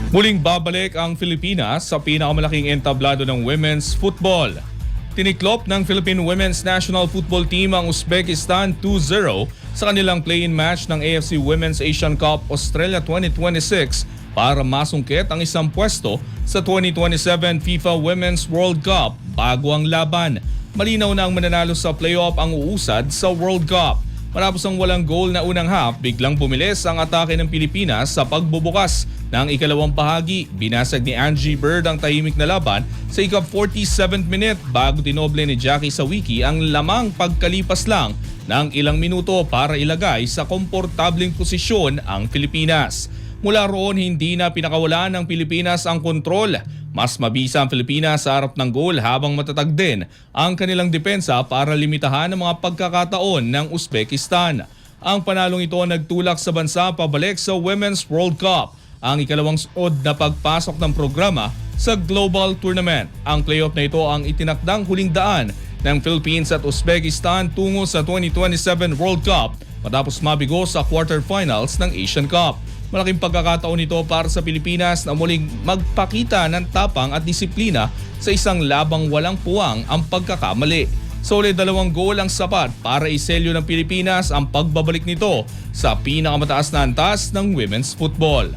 Muling babalik ang Pilipinas sa pinakamalaking entablado ng women's football. Tiniklop ng Philippine Women's National Football Team ang Uzbekistan 2-0 sa kanilang play-in match ng AFC Women's Asian Cup Australia 2026 para masungkit ang isang pwesto sa 2027 FIFA Women's World Cup bago ang laban. Malinaw na ang mananalo sa playoff ang uusad sa World Cup. Matapos ang walang goal na unang half, biglang bumilis ang atake ng Pilipinas sa pagbubukas ng ikalawang bahagi. Binasag ni Angie Bird ang tahimik na laban sa ika-47th minute bago tinoble ni Jackie Sawiki ang lamang pagkalipas lang ng ilang minuto para ilagay sa komportableng posisyon ang Pilipinas. Mula roon hindi na pinakawalan ng Pilipinas ang kontrol. Mas mabisa ang Pilipinas sa harap ng goal habang matatag din ang kanilang depensa para limitahan ang mga pagkakataon ng Uzbekistan. Ang panalong ito nagtulak sa bansa pabalik sa Women's World Cup, ang ikalawang suod na pagpasok ng programa sa global tournament. Ang playoff na ito ang itinakdang huling daan ng Philippines at Uzbekistan tungo sa 2027 World Cup matapos mabigo sa quarterfinals ng Asian Cup. Malaking pagkakataon ito para sa Pilipinas na muling magpakita ng tapang at disiplina sa isang labang walang puwang ang pagkakamali. Solid 2 goal ang sapat para iselyo ng Pilipinas ang pagbabalik nito sa pinakamataas na antas ng women's football.